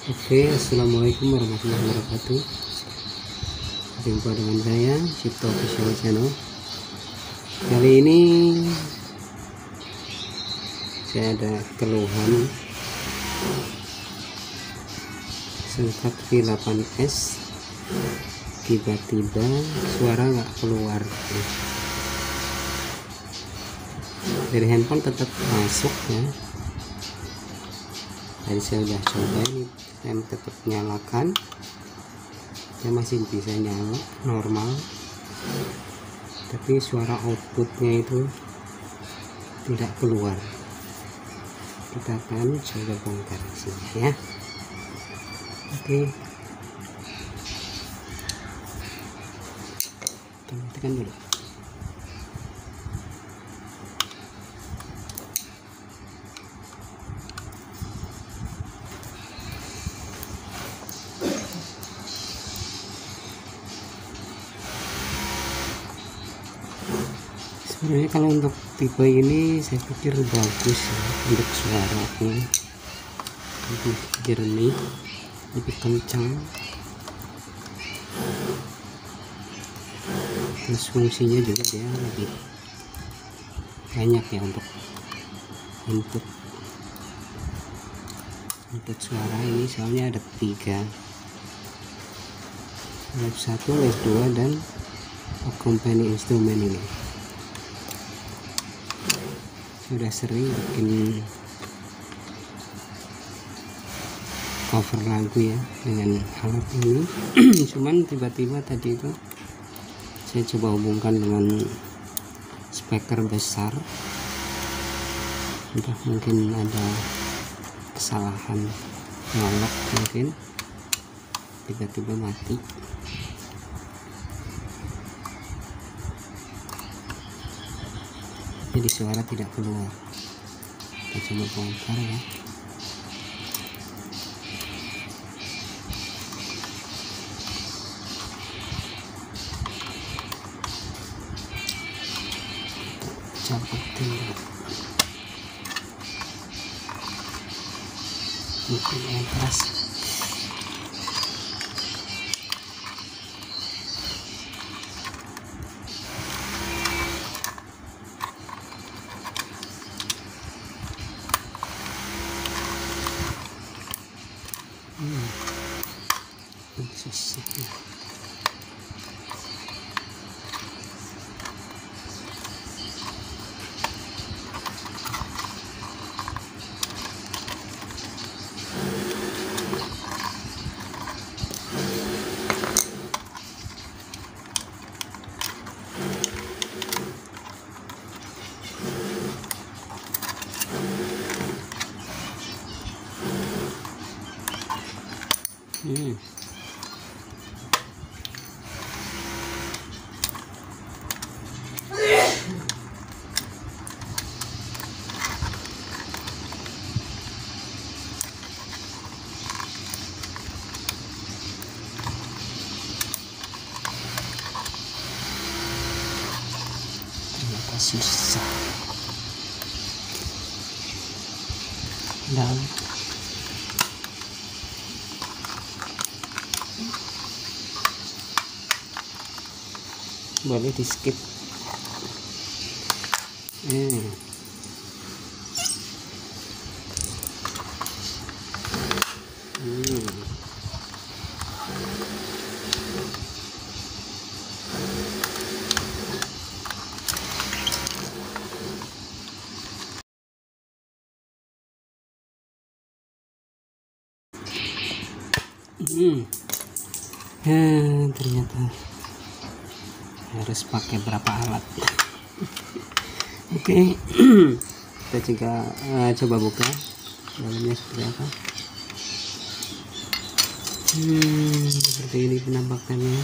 Oke, assalamualaikum warahmatullahi wabarakatuh. Jumpa dengan saya Cipto Official Channel. Kali ini saya ada keluhan sengkat V8S, tiba-tiba suara nggak keluar. Dari handphone tetap masuk ya. Tadi saya udah coba ini, saya tetap nyalakan, dia masih bisa nyala normal, tapi suara outputnya itu tidak keluar. Kita akan coba bongkar sini ya. Oke, tekan dulu. Sebenarnya kalau untuk tipe ini saya pikir bagus ya, untuk suaranya lebih jernih, lebih kencang, terus fungsinya juga dia lebih banyak ya untuk input suara ini. Soalnya ada 3, lab 1, lab 2 dan accompany instrumen ini. Sudah sering bikin cover lagu ya dengan alat ini. Cuman tiba-tiba tadi itu saya coba hubungkan dengan speaker besar, entah mungkin ada kesalahan nyolok, mungkin tiba-tiba mati. Jadi suara tidak keluar. Kita coba bongkar ya. Cabutin dulu. Mungkin yang keras. Susah. Ternyata susah. Dan boleh di skip. Ternyata harus pakai berapa alat. Oke. Kita juga coba buka dalamnya seperti apa. Seperti ini penampakannya.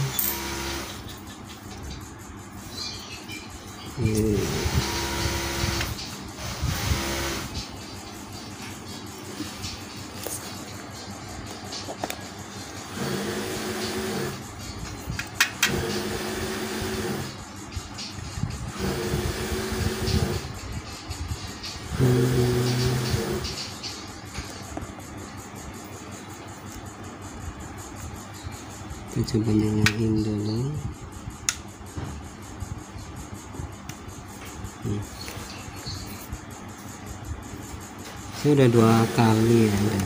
Saya coba nyalain dulu. Saya udah 2 kali ya ada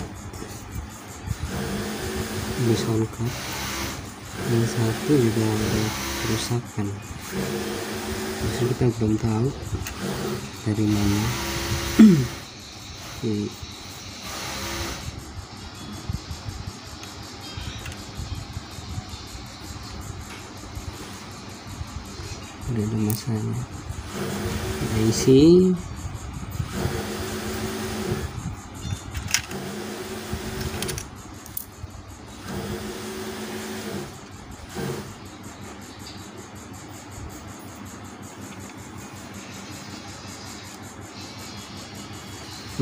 di soundcard, yang satu juga ada kerusakan. Justru kita belum tahu dari mana. Udah ada masalah. Kita isi.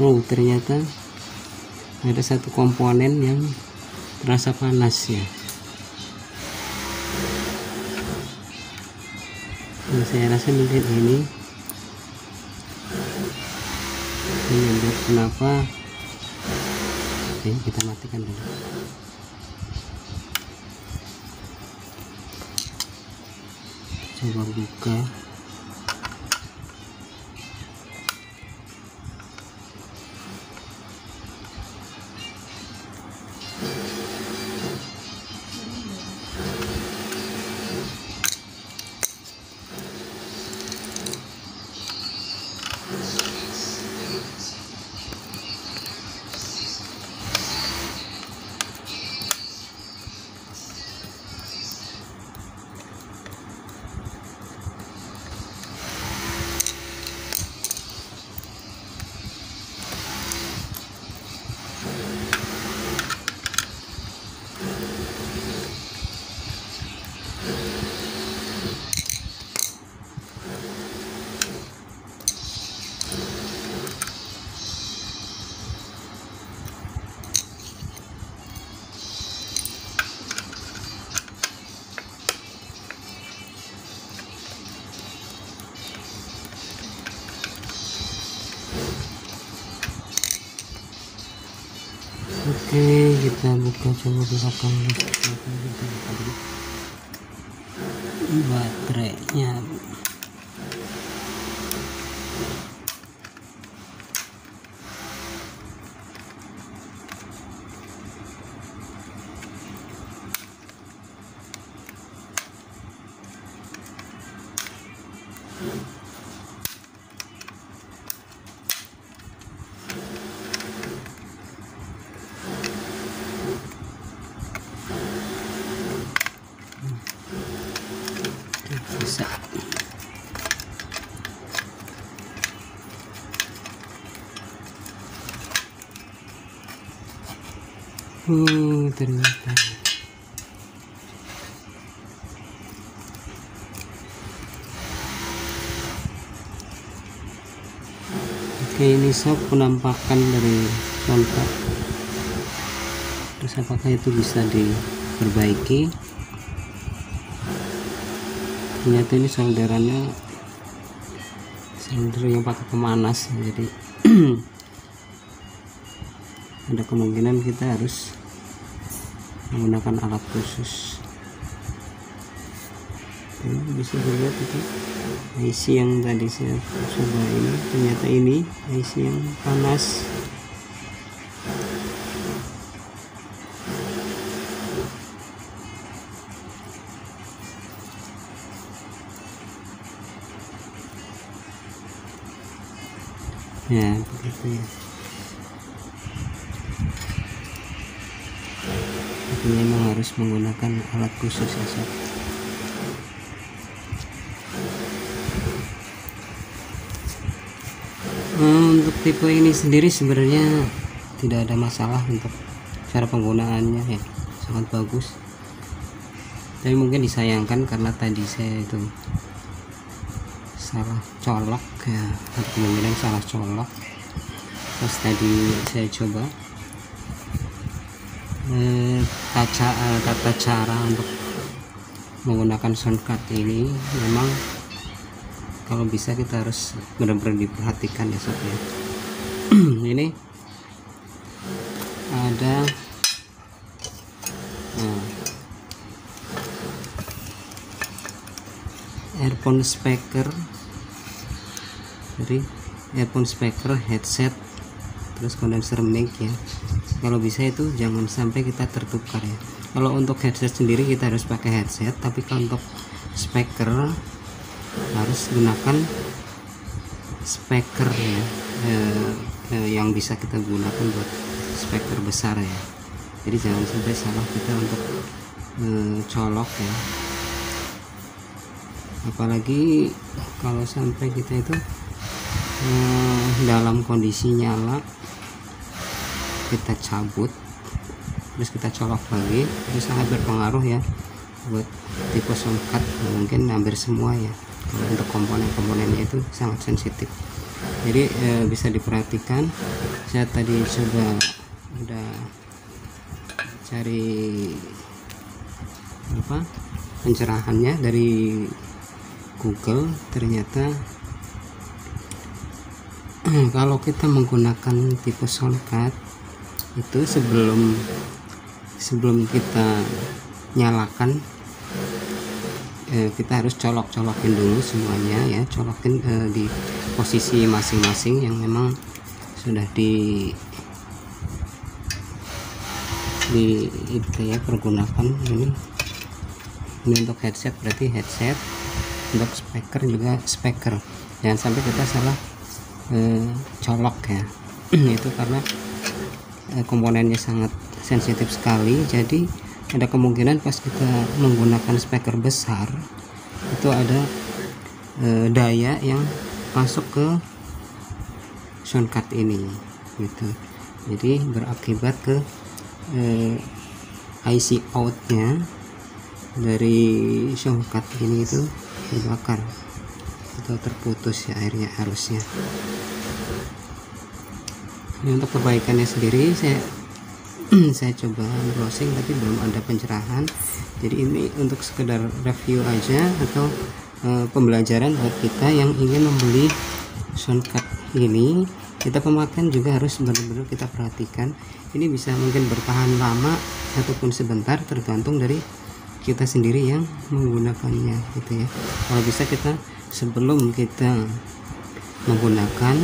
Oh, ternyata ada satu komponen yang terasa panas ya. Nah, saya rasa mungkin ini menyebabkan kenapa. Oke, kita matikan dulu. Coba buka. Oke, kita buka, coba bukakan baterainya. Bisa. Ternyata. Oke, ini sob penampakan dari soundcard. Terus apakah itu bisa diperbaiki? Ternyata ini solderannya solder yang pakai pemanas, jadi ada kemungkinan kita harus menggunakan alat khusus. Ini bisa dilihat itu IC yang tadi saya coba ini, ternyata ini IC yang panas. Ya, begitu ya. Tapi memang harus menggunakan alat khusus ya sob. Untuk tipe ini sendiri sebenarnya tidak ada masalah untuk cara penggunaannya ya, sangat bagus. Tapi mungkin disayangkan karena tadi saya itu salah colok ya, ada kemungkinan salah colok. Terus tadi saya coba tata cara untuk menggunakan soundcard ini, memang kalau bisa kita harus benar-benar diperhatikan ya sob ya. Ini ada earphone speaker, jadi earphone speaker, headset, terus condenser mic ya. Kalau bisa itu jangan sampai kita tertukar ya. Kalau untuk headset sendiri kita harus pakai headset, tapi kalau untuk speaker harus gunakan speaker ya, yang bisa kita gunakan buat speaker besar ya. Jadi jangan sampai salah kita untuk colok ya, apalagi kalau sampai kita itu dalam kondisi nyala kita cabut terus kita colok lagi, itu sangat berpengaruh ya buat tipe soundcard, mungkin hampir semua ya. Kalau untuk komponen-komponennya itu sangat sensitif, jadi bisa diperhatikan. Saya tadi coba udah cari pencerahannya dari Google, ternyata kalau kita menggunakan tipe soundcard itu sebelum kita nyalakan, kita harus colok-colokin dulu semuanya ya, colokin di posisi masing-masing yang memang sudah di itu ya, pergunakan. Ini untuk headset berarti headset, untuk speaker juga speaker, jangan sampai kita salah colok ya. Itu karena komponennya sangat sensitif sekali, jadi ada kemungkinan pas kita menggunakan speaker besar itu ada daya yang masuk ke soundcard ini gitu, jadi berakibat ke IC outnya dari soundcard ini itu dibakar atau terputus ya, akhirnya arusnya. Ini untuk perbaikannya sendiri saya coba browsing tapi belum ada pencerahan, jadi ini untuk sekedar review aja atau pembelajaran buat kita yang ingin membeli soundcard ini. Kita pemakaian juga harus benar-benar kita perhatikan, ini bisa mungkin bertahan lama ataupun sebentar tergantung dari kita sendiri yang menggunakannya gitu ya. Kalau bisa kita sebelum kita menggunakan,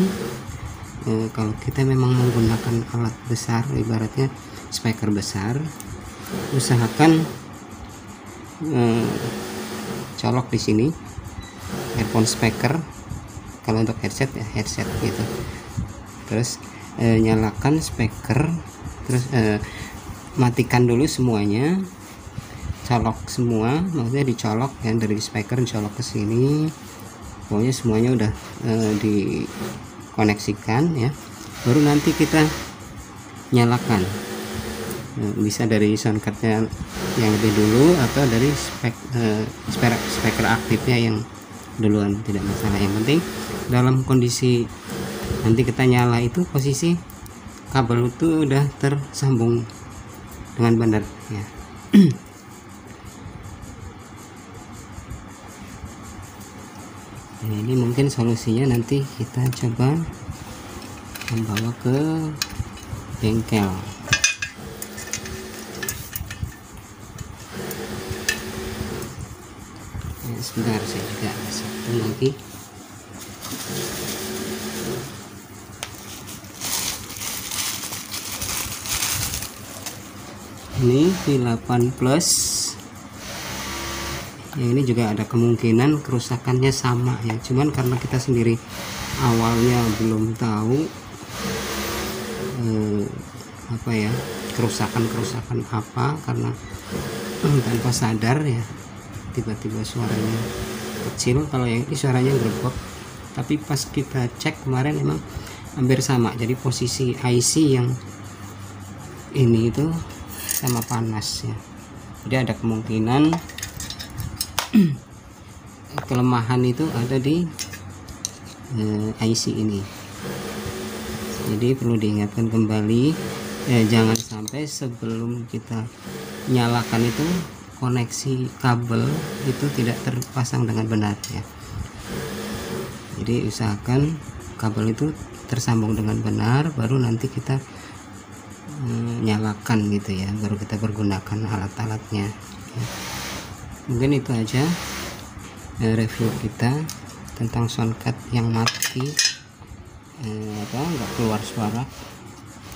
kalau kita memang menggunakan alat besar, ibaratnya speaker besar, usahakan colok di sini earphone speaker. Kalau untuk headset ya headset gitu, terus nyalakan speaker, terus matikan dulu semuanya, colok semua, maksudnya dicolok ya, dari speaker dicolok ke sini, pokoknya semuanya udah dikoneksikan ya, baru nanti kita nyalakan. Bisa dari soundcardnya yang lebih dulu atau dari speaker aktifnya yang duluan, tidak masalah. Yang penting dalam kondisi nanti kita nyala itu posisi kabel itu udah tersambung dengan benar ya. Nah, ini mungkin solusinya nanti kita coba membawa ke bengkel. Nah, sebentar, saya juga ada satu lagi. Ini V8 Plus, yang ini juga ada kemungkinan kerusakannya sama ya, cuman karena kita sendiri awalnya belum tahu apa ya, kerusakan apa, karena tanpa sadar ya tiba-tiba suaranya kecil. Kalau yang ini suaranya gerbek, tapi pas kita cek kemarin memang hampir sama, jadi posisi IC yang ini itu sama panas ya, jadi ada kemungkinan kelemahan itu ada di IC ini. Jadi perlu diingatkan kembali, jangan sampai sebelum kita nyalakan itu koneksi kabel itu tidak terpasang dengan benar ya. Jadi usahakan kabel itu tersambung dengan benar, baru nanti kita nyalakan gitu ya, baru kita pergunakan alat-alatnya ya. Mungkin itu aja review kita tentang soundcard yang mati, nggak keluar suaranya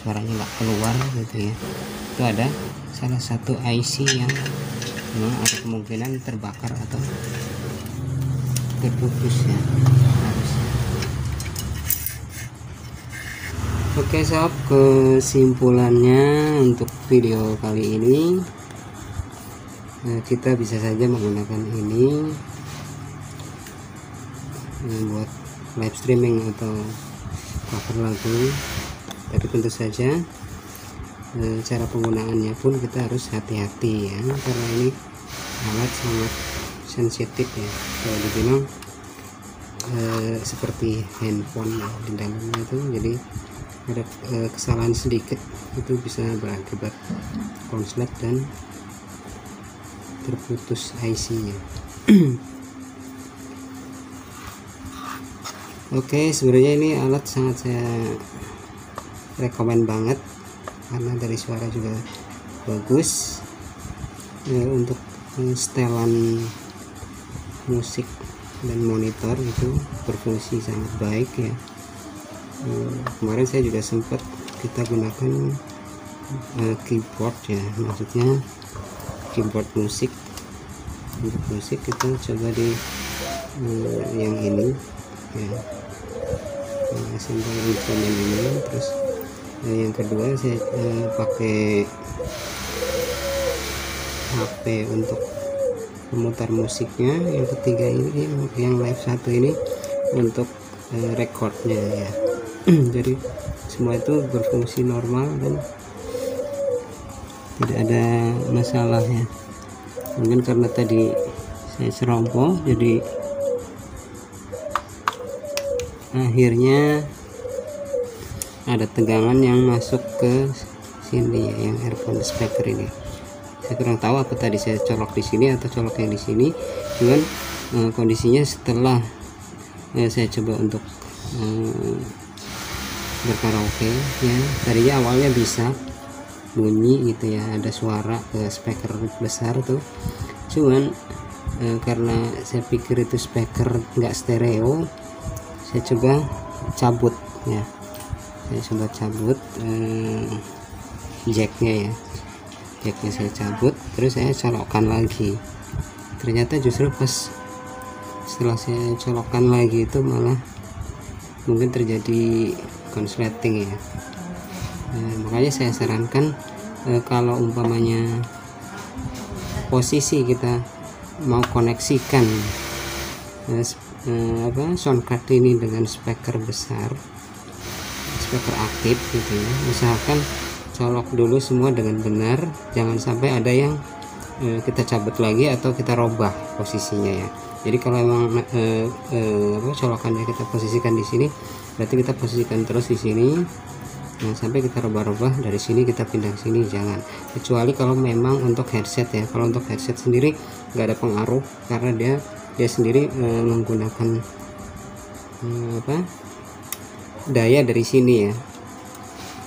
nggak keluar gitu ya. Itu ada salah satu IC yang memang ada kemungkinan terbakar atau terputus ya, harusnya. Oke sob, kesimpulannya untuk video kali ini, kita bisa saja menggunakan ini buat live streaming atau cover lagu, tapi tentu saja cara penggunaannya pun kita harus hati-hati ya, karena ini alat sangat sensitif ya, kalau dibilang seperti handphone ya, di dalamnya itu, jadi ada kesalahan sedikit itu bisa berakibat konslet dan terputus IC-nya. Oke, sebenarnya ini alat sangat saya rekomen banget karena dari suara juga bagus untuk setelan musik dan monitor itu berfungsi sangat baik ya. Kemarin saya juga sempat kita gunakan keyboard ya, maksudnya keyboard musik. Untuk musik kita coba di yang ini ya, sampel instrumen ini. Terus yang kedua saya pakai HP untuk memutar musiknya. Yang ketiga ini yang live satu ini untuk recordnya ya. Jadi semua itu berfungsi normal dan tidak ada masalah ya. Mungkin karena tadi saya ceroboh, jadi akhirnya ada tegangan yang masuk ke sini ya, yang earphone speaker ini. Saya kurang tahu apa tadi saya colok di sini atau colok yang di sini. Cuman kondisinya setelah saya coba untuk berkaraoke ya, tadinya awalnya bisa bunyi gitu ya, ada suara ke speaker besar tuh. Cuman karena saya pikir itu speaker nggak stereo, saya coba cabut ya, jacknya ya, saya cabut, terus saya colokkan lagi. Ternyata justru pas setelah saya colokkan lagi itu malah mungkin terjadi konsleting ya. Makanya saya sarankan kalau umpamanya posisi kita mau koneksikan soundcard ini dengan speaker besar, speaker aktif gitu ya, usahakan colok dulu semua dengan benar, jangan sampai ada yang kita cabut lagi atau kita robah posisinya ya. Jadi kalau emang colokannya kita posisikan di sini, berarti kita posisikan terus di sini, jangan sampai kita robah-robah dari sini kita pindah ke sini, jangan. Kecuali kalau memang untuk headset ya. Kalau untuk headset sendiri nggak ada pengaruh karena dia sendiri menggunakan daya dari sini ya,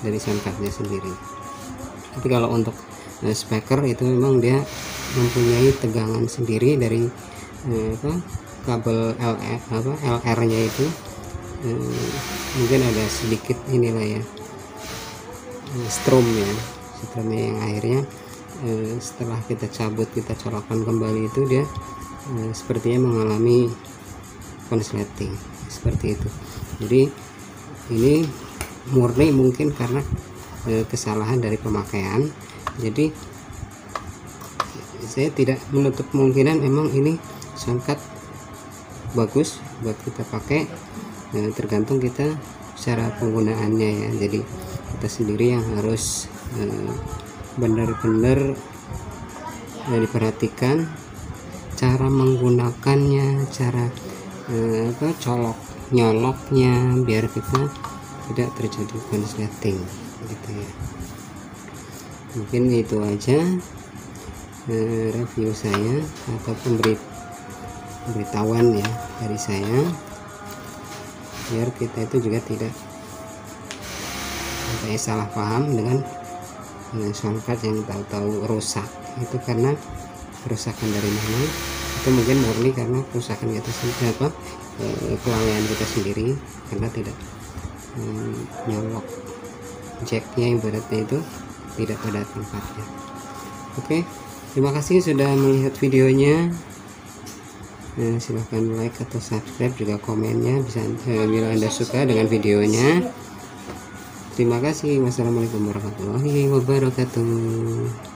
dari soundcardnya sendiri. Tapi kalau untuk speaker itu memang dia mempunyai tegangan sendiri dari kabel LR nya itu. Mungkin ada sedikit inilah ya, strumnya yang akhirnya setelah kita cabut, kita colokkan kembali, itu dia sepertinya mengalami konsleting seperti itu. Jadi ini murni mungkin karena kesalahan dari pemakaian. Jadi saya tidak menutup kemungkinan memang ini soundcard bagus buat kita pakai, tergantung kita cara penggunaannya ya. Jadi kita sendiri yang harus benar-benar diperhatikan cara menggunakannya, cara colok nyoloknya, biar kita tidak terjadi konsleting gitu ya. Mungkin itu aja review saya atau pemberitahuan ya dari saya, biar kita itu juga tidak sampai salah paham dengan soundcard yang tahu-tahu rusak. Itu karena kerusakan dari mana, atau mungkin murni karena kerusakan kita sendiri, kelalaian kita sendiri karena tidak nyolok jacknya, ibaratnya itu tidak pada tempatnya. Oke, terima kasih sudah melihat videonya. Silahkan like atau subscribe, juga komennya bisa bila Anda suka dengan videonya. Terima kasih. Wassalamualaikum warahmatullahi wabarakatuh.